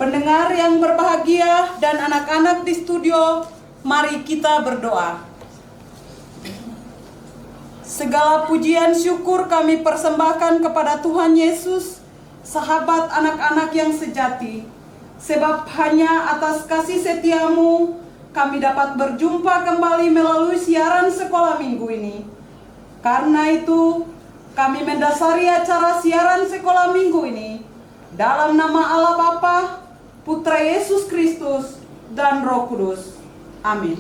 Pendengar yang berbahagia dan anak-anak di studio, mari kita berdoa. Segala pujian syukur kami persembahkan kepada Tuhan Yesus, sahabat anak-anak yang sejati. Sebab hanya atas kasih setiamu kami dapat berjumpa kembali melalui siaran sekolah minggu ini. Karena itu, kami mendasari acara siaran sekolah minggu ini dalam nama Allah Bapa, Putra Yesus Kristus, dan Roh Kudus. Amin.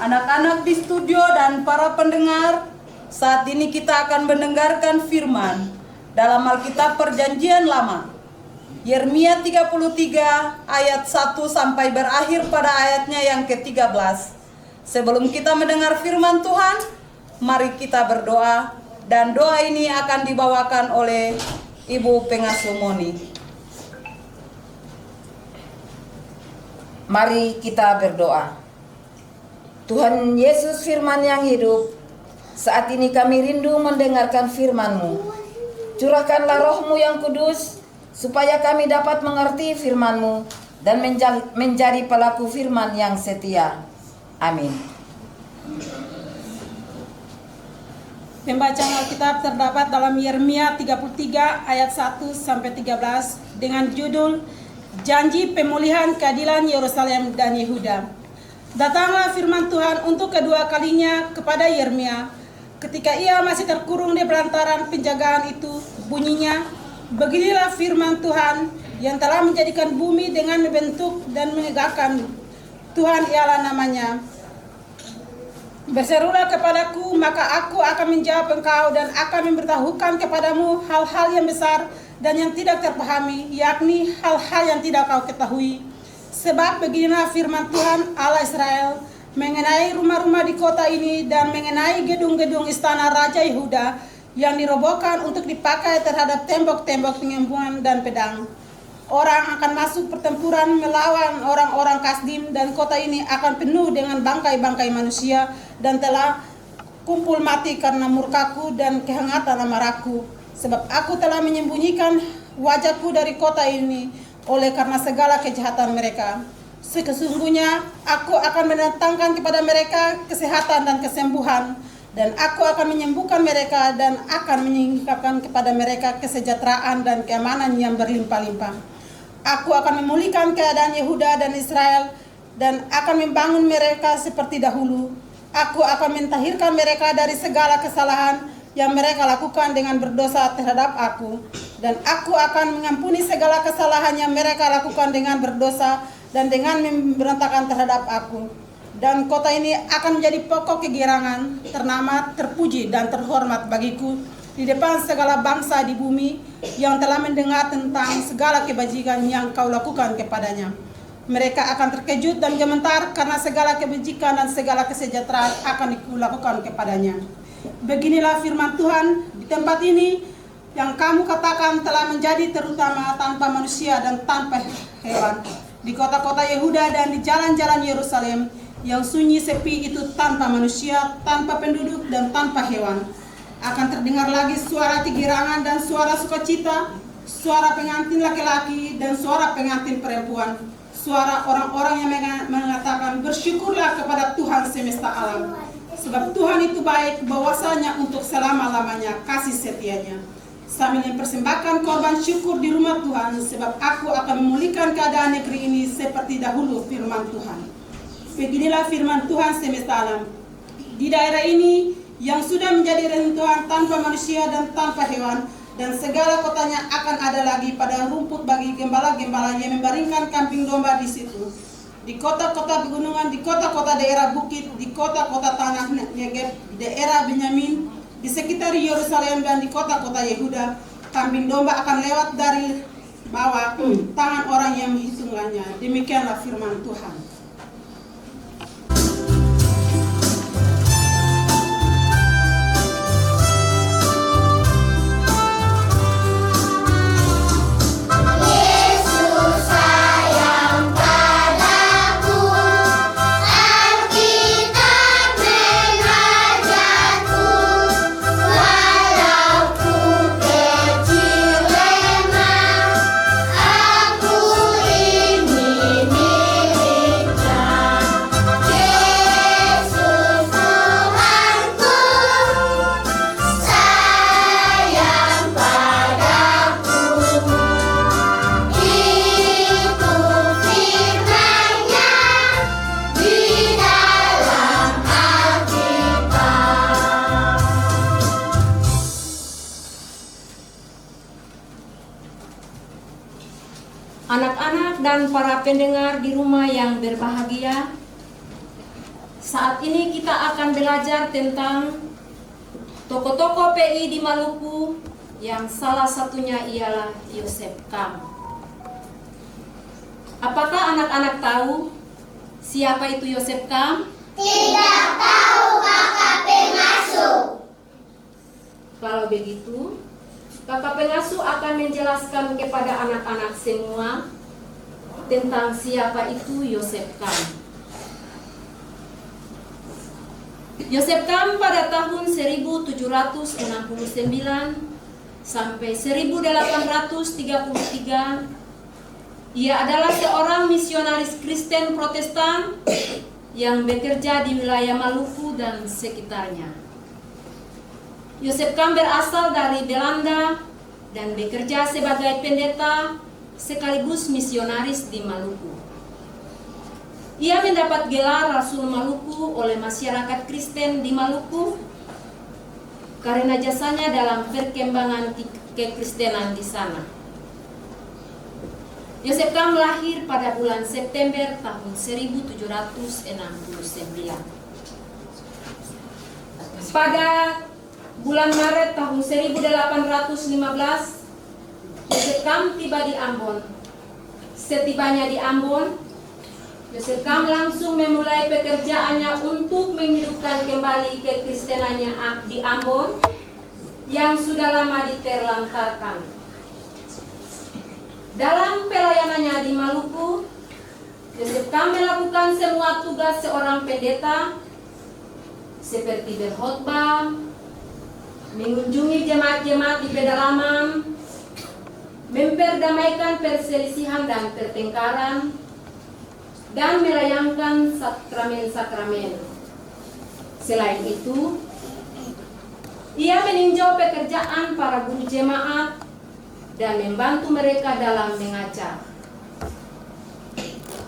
Anak-anak di studio dan para pendengar, saat ini kita akan mendengarkan firman dalam Alkitab Perjanjian Lama. Yeremia 33 ayat 1 sampai berakhir pada ayatnya yang ke-13. Sebelum kita mendengar firman Tuhan, mari kita berdoa, dan doa ini akan dibawakan oleh Ibu Pengasuh Moni. Mari kita berdoa. Tuhan Yesus, firman yang hidup, saat ini kami rindu mendengarkan firman-Mu. Curahkanlah Roh-Mu yang kudus, supaya kami dapat mengerti firman-Mu dan menjadi pelaku firman yang setia. Amin. Pembacaan Alkitab terdapat dalam Yeremia 33 ayat 1 sampai 13 dengan judul Janji Pemulihan Keadilan Yerusalem dan Yehuda. Datanglah firman Tuhan untuk kedua kalinya kepada Yeremia ketika ia masih terkurung di perantaran penjagaan itu. Bunyinya, beginilah firman Tuhan yang telah menjadikan bumi dengan membentuk dan menegakkan. Tuhan ialah namanya. Berserulah kepadaku, maka aku akan menjawab engkau dan akan memberitahukan kepadamu hal-hal yang besar dan yang tidak terpahami, yakni hal-hal yang tidak kau ketahui. Sebab beginilah firman Tuhan Allah Israel mengenai rumah-rumah di kota ini dan mengenai gedung-gedung istana Raja Yehuda yang dirobohkan untuk dipakai terhadap tembok-tembok pengembungan dan pedang. Orang akan masuk pertempuran melawan orang-orang Kasdim dan kota ini akan penuh dengan bangkai-bangkai manusia dan telah kumpul mati karena murkaku dan kehangatan amarahku. Sebab aku telah menyembunyikan wajahku dari kota ini oleh karena segala kejahatan mereka. Sesungguhnya aku akan mendatangkan kepada mereka kesehatan dan kesembuhan, dan aku akan menyembuhkan mereka dan akan menyingkapkan kepada mereka kesejahteraan dan keamanan yang berlimpah-limpah. Aku akan memulihkan keadaan Yehuda dan Israel dan akan membangun mereka seperti dahulu. Aku akan mentahirkan mereka dari segala kesalahan yang mereka lakukan dengan berdosa terhadap aku. Dan aku akan mengampuni segala kesalahan yang mereka lakukan dengan berdosa dan dengan memberontakan terhadap aku. Dan kota ini akan menjadi pokok kegirangan, ternama, terpuji, dan terhormat bagiku di depan segala bangsa di bumi yang telah mendengar tentang segala kebajikan yang kau lakukan kepadanya. Mereka akan terkejut dan gemetar karena segala kebajikan dan segala kesejahteraan akan kulakukan kepadanya. Beginilah firman Tuhan, di tempat ini yang kamu katakan telah menjadi terutama tanpa manusia dan tanpa hewan. Di kota-kota Yehuda dan di jalan-jalan Yerusalem yang sunyi sepi itu tanpa manusia, tanpa penduduk dan tanpa hewan. Akan terdengar lagi suara kegirangan dan suara sukacita, suara pengantin laki-laki dan suara pengantin perempuan. Suara orang-orang yang mengatakan bersyukurlah kepada Tuhan semesta alam. Sebab Tuhan itu baik, bahwasanya untuk selama-lamanya kasih setianya. Sambil mempersembahkan korban syukur di rumah Tuhan, sebab aku akan memulihkan keadaan negeri ini seperti dahulu, firman Tuhan. Beginilah firman Tuhan semesta alam. Di daerah ini yang sudah menjadi reruntuhan tanpa manusia dan tanpa hewan, dan segala kotanya akan ada lagi pada rumput bagi gembala-gembala yang membaringkan kambing domba di situ. Di kota-kota pegunungan, di kota-kota daerah bukit, di kota-kota tanah Negeb, di daerah Benyamin, di sekitar Yerusalem dan di kota-kota Yehuda, kambing domba akan lewat dari bawah tangan orang yang menghitungannya. Demikianlah firman Tuhan. Anak-anak dan para pendengar di rumah yang berbahagia, saat ini kita akan belajar tentang tokoh-tokoh PI di Maluku yang salah satunya ialah Yosef Kam. Apakah anak-anak tahu siapa itu Yosef Kam? Tidak tahu, Kakak Pengasuh. Kalau begitu, Kakak Pengasuh akan menjelaskan kepada anak-anak semua tentang siapa itu Yosef Kam. Yosef Kam pada tahun 1769 sampai 1833, ia adalah seorang misionaris Kristen Protestan yang bekerja di wilayah Maluku dan sekitarnya. Yosef Kam berasal dari Belanda dan bekerja sebagai pendeta sekaligus misionaris di Maluku. Ia mendapat gelar Rasul Maluku oleh masyarakat Kristen di Maluku karena jasanya dalam perkembangan kekristenan di sana. Yosef Kam lahir pada bulan September tahun 1769. Pada bulan Maret tahun 1815, Yosef Kam tiba di Ambon. Setibanya di Ambon, Yosef Kam langsung memulai pekerjaannya untuk menghidupkan kembali kekristenannya di Ambon yang sudah lama diterlantarkan. Dalam pelayanannya di Maluku, Yosef Kam melakukan semua tugas seorang pendeta seperti berkhotbah, mengunjungi jemaat-jemaat di pedalaman, memperdamaikan perselisihan dan pertengkaran, dan melayangkan sakramen-sakramen. Selain itu, ia meninjau pekerjaan para guru jemaat dan membantu mereka dalam mengajar.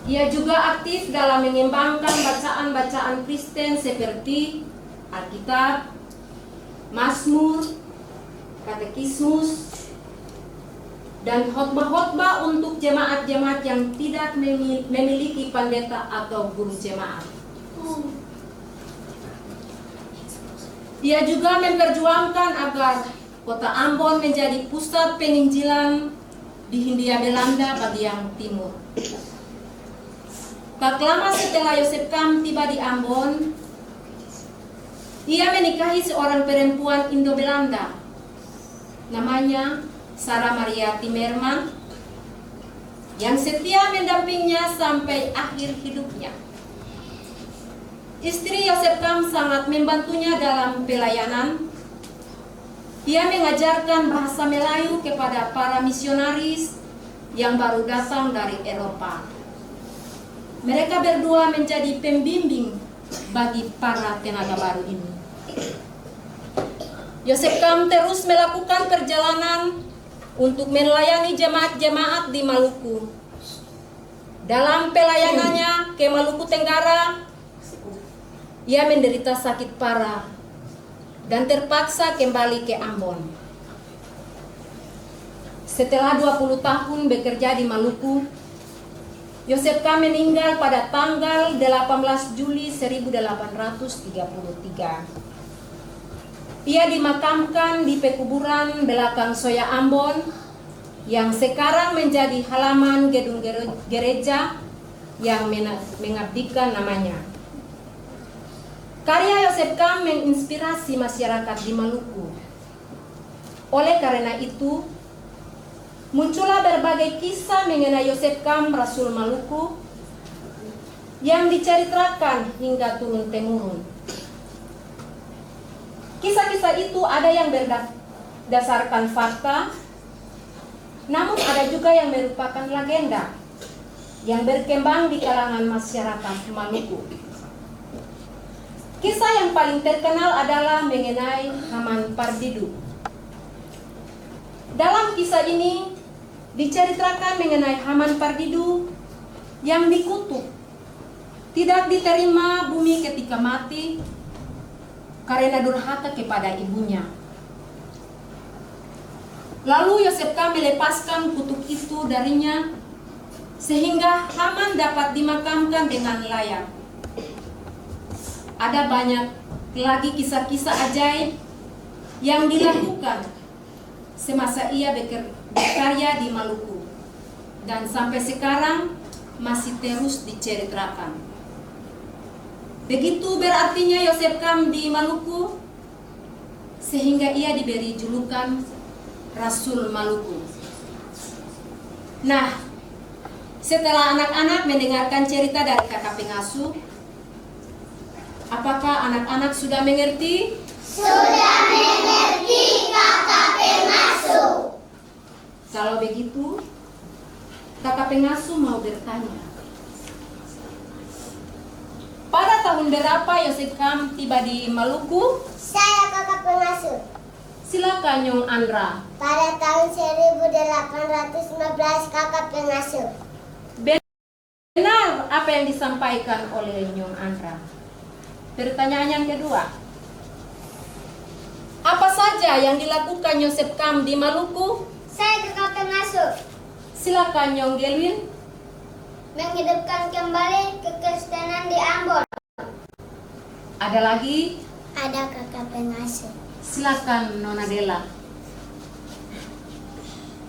Ia juga aktif dalam mengembangkan bacaan-bacaan Kristen seperti Alkitab, Mazmur, Katekismus, dan khotbah-khotbah untuk jemaat-jemaat yang tidak memiliki pendeta atau guru jemaat. Ia juga memperjuangkan agar kota Ambon menjadi pusat penginjilan di Hindia Belanda bagian timur. Tak lama setelah Yosef Kam tiba di Ambon, ia menikahi seorang perempuan Indo-Belanda, namanya Sarah Maria Timmerman, yang setia mendampinginya sampai akhir hidupnya. Istri Yosef Kam sangat membantunya dalam pelayanan. Ia mengajarkan bahasa Melayu kepada para misionaris yang baru datang dari Eropa. Mereka berdua menjadi pembimbing bagi para tenaga baru ini. Yosef Kam terus melakukan perjalanan untuk melayani jemaat-jemaat di Maluku. Dalam pelayanannya ke Maluku Tenggara, ia menderita sakit parah dan terpaksa kembali ke Ambon. Setelah 20 tahun bekerja di Maluku, Yosef Kam meninggal pada tanggal 18 Juli 1833. Ia dimakamkan di pekuburan belakang Soya Ambon yang sekarang menjadi halaman gedung gereja yang mengabdikan namanya. Karya Yosef Kam menginspirasi masyarakat di Maluku. Oleh karena itu, muncullah berbagai kisah mengenai Yosef Kam Rasul Maluku yang diceritakan hingga turun-temurun. Kisah-kisah itu ada yang berdasarkan fakta, namun ada juga yang merupakan legenda yang berkembang di kalangan masyarakat Maluku. Kisah yang paling terkenal adalah mengenai Haman Pardidu. Dalam kisah ini diceritakan mengenai Haman Pardidu yang dikutuk, tidak diterima bumi ketika mati karena durhaka kepada ibunya. Lalu Yosef Kam melepaskan kutuk itu darinya sehingga Haman dapat dimakamkan dengan layak. Ada banyak lagi kisah-kisah ajaib yang dilakukan semasa ia berkarya di Maluku dan sampai sekarang masih terus diceritakan. Begitu berartinya Yosef Kam di Maluku sehingga ia diberi julukan Rasul Maluku. Nah, setelah anak-anak mendengarkan cerita dari kakak pengasuh, apakah anak-anak sudah mengerti? Sudah mengerti, kakak pengasuh. Kalau begitu, kakak pengasuh mau bertanya. Pada tahun berapa Yosef Kam tiba di Maluku? Saya kakak pengasuh. Silakan Nyong Andra. Pada tahun 1815 kakak pengasuh. Benar apa yang disampaikan oleh Nyong Andra. Pertanyaan yang kedua. Apa saja yang dilakukan Yosef Kam di Maluku? Saya kakak pengasuh. Silakan Nyong Gelwin. Menghidupkan kembali kekristenan di Ambon. Ada lagi? Ada kakak pengasuh. Silakan Nona Della.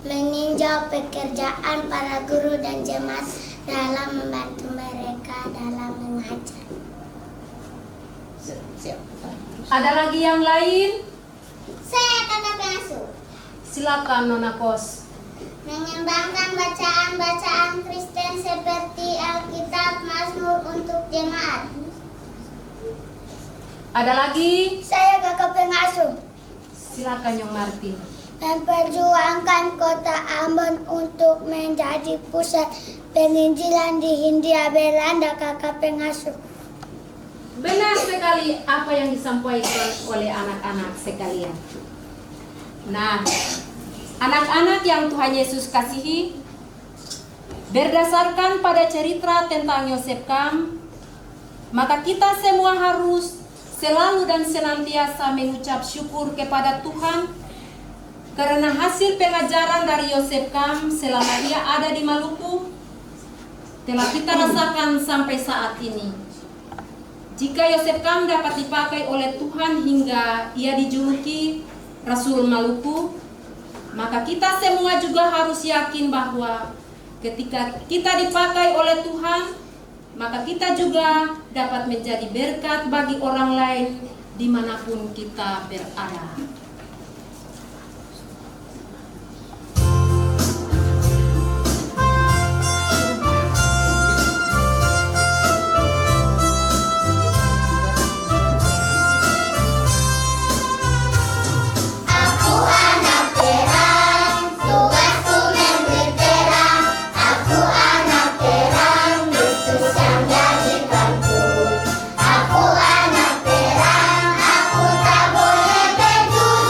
Meninjau pekerjaan para guru dan jemaat dalam membantu mereka dalam mengajar. Ada lagi yang lain? Saya kakak pengasuh. Silakan Nona Kos. Mengembangkan bacaan-bacaan Kristen seperti Alkitab, Mazmur untuk jemaat. Ada lagi? Saya kakak pengasuh. Silakan Nyong Martin. Memperjuangkan kota Ambon untuk menjadi pusat penginjilan di Hindia Belanda, kakak pengasuh. Benar sekali apa yang disampaikan oleh anak-anak sekalian. Nah, anak-anak yang Tuhan Yesus kasihi, berdasarkan pada cerita tentang Yosef Kam, maka kita semua harus selalu dan senantiasa mengucap syukur kepada Tuhan karena hasil pengajaran dari Yosef Kam selama dia ada di Maluku telah kita rasakan sampai saat ini. Jika Yosef Kam dapat dipakai oleh Tuhan hingga ia dijuluki Rasul Maluku, maka kita semua juga harus yakin bahwa ketika kita dipakai oleh Tuhan, maka kita juga dapat menjadi berkat bagi orang lain dimanapun kita berada. Aku anak terang, tugasku memberi terang. Aku anak terang, Yesus yang jadikanku. Aku anak terang, aku tak boleh berjuang.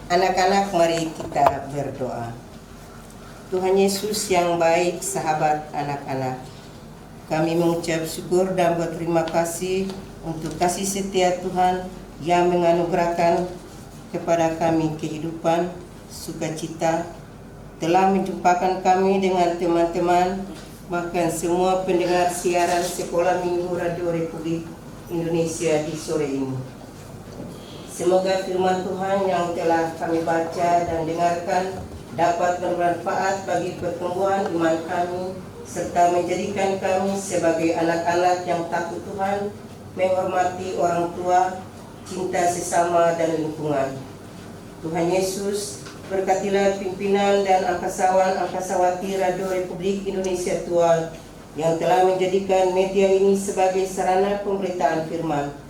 Anak-anak, mari kita berdoa. Tuhan Yesus yang baik, sahabat anak-anak, kami mengucap syukur dan berterima kasih untuk kasih setia Tuhan yang menganugerahkan kepada kami kehidupan, sukacita, telah menjumpakan kami dengan teman-teman, bahkan semua pendengar siaran Sekolah Minggu Radio Republik Indonesia di sore ini. Semoga firman Tuhan yang telah kami baca dan dengarkan dapat bermanfaat bagi pertumbuhan iman kami, serta menjadikan kami sebagai anak-anak yang takut Tuhan, menghormati orang tua, cinta sesama dan lingkungan. Tuhan Yesus, berkatilah pimpinan dan angkasawan-angkasawati Radio Republik Indonesia Tual yang telah menjadikan media ini sebagai sarana pemberitaan firman.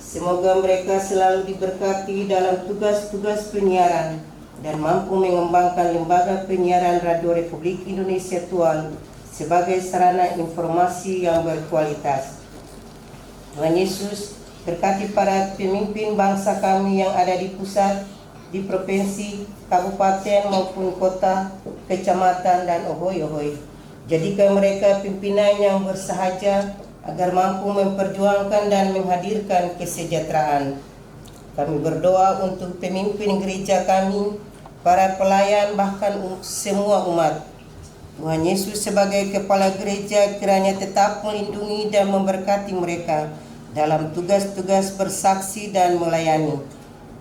Semoga mereka selalu diberkati dalam tugas-tugas penyiaran dan mampu mengembangkan lembaga penyiaran Radio Republik Indonesia Tual sebagai sarana informasi yang berkualitas. Tuhan Yesus, berkati para pemimpin bangsa kami yang ada di pusat, di provinsi, kabupaten maupun kota, kecamatan dan ohoi-ohoi. Jadikan mereka pimpinan yang bersahaja agar mampu memperjuangkan dan menghadirkan kesejahteraan. Kami berdoa untuk pemimpin gereja kami, para pelayan, bahkan semua umat. Tuhan Yesus sebagai kepala gereja kiranya tetap melindungi dan memberkati mereka dalam tugas-tugas bersaksi dan melayani.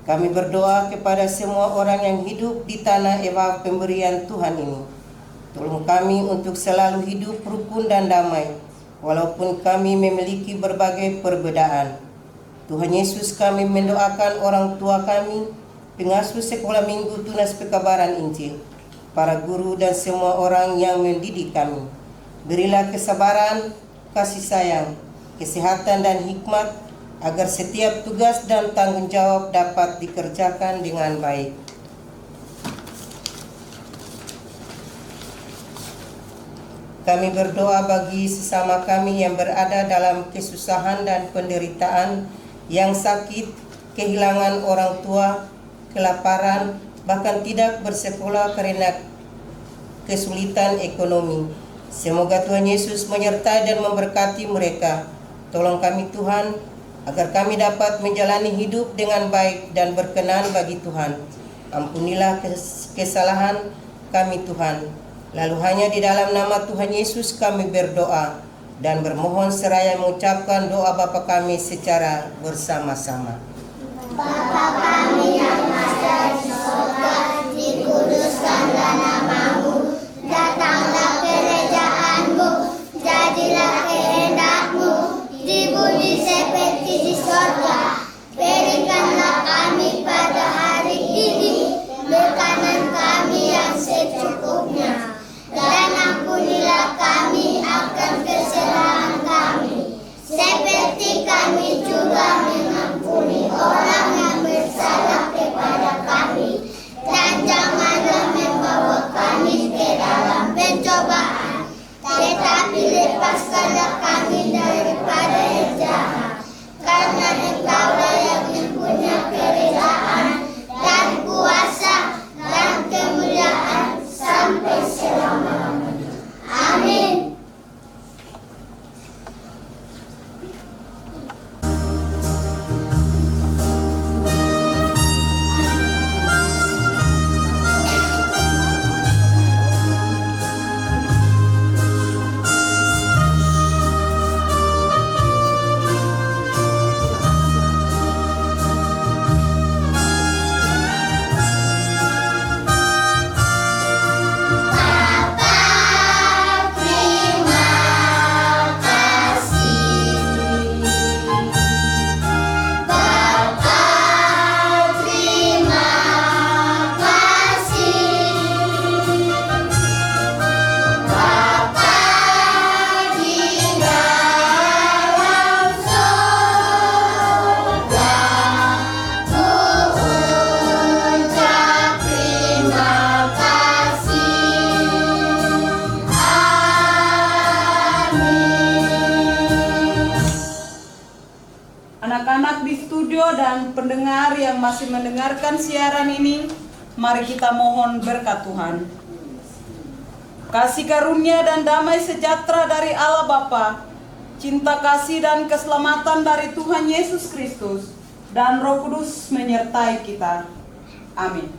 Kami berdoa kepada semua orang yang hidup di tanah Eva pemberian Tuhan ini. Tolong kami untuk selalu hidup rukun dan damai, walaupun kami memiliki berbagai perbedaan. Tuhan Yesus, kami mendoakan orang tua kami, pengasuh sekolah minggu Tunas Pekabaran Injil, para guru dan semua orang yang mendidik kami. Berilah kesabaran, kasih sayang, kesehatan dan hikmat, agar setiap tugas dan tanggung jawab dapat dikerjakan dengan baik. Kami berdoa bagi sesama kami yang berada dalam kesusahan dan penderitaan, yang sakit, kehilangan orang tua, kelaparan, bahkan tidak bersekolah karena kesulitan ekonomi. Semoga Tuhan Yesus menyertai dan memberkati mereka. Tolong kami Tuhan, agar kami dapat menjalani hidup dengan baik dan berkenan bagi Tuhan. Ampunilah kesalahan kami Tuhan. Lalu hanya di dalam nama Tuhan Yesus kami berdoa dan bermohon seraya mengucapkan doa Bapa kami secara bersama-sama. Bapa kami yang ada di surga, dikuduskanlah nama-Mu, datanglah kerajaan-Mu, jadilah kehendak-Mu di bumi seperti di surga. Berikanlah kami pada hari ini makanan kami yang secukupnya, dan ampunilah kami akan kesalahan kami, seperti kami juga mengampuni orang yang bersalah kepada kami. Dan janganlah membawa kami ke dalam pencobaan, tetapi lepaskanlah kami daripada yang jahat. Karena Engkaulah yang mempunyai kerajaan dan kuasa dan kemuliaan sampai selama-lamanya. Amin. anak-anak di studio dan pendengar yang masih mendengarkan siaran ini, mari kita mohon berkat Tuhan. Kasih karunia dan damai sejahtera dari Allah Bapa, cinta kasih dan keselamatan dari Tuhan Yesus Kristus, dan Roh Kudus menyertai kita. Amin.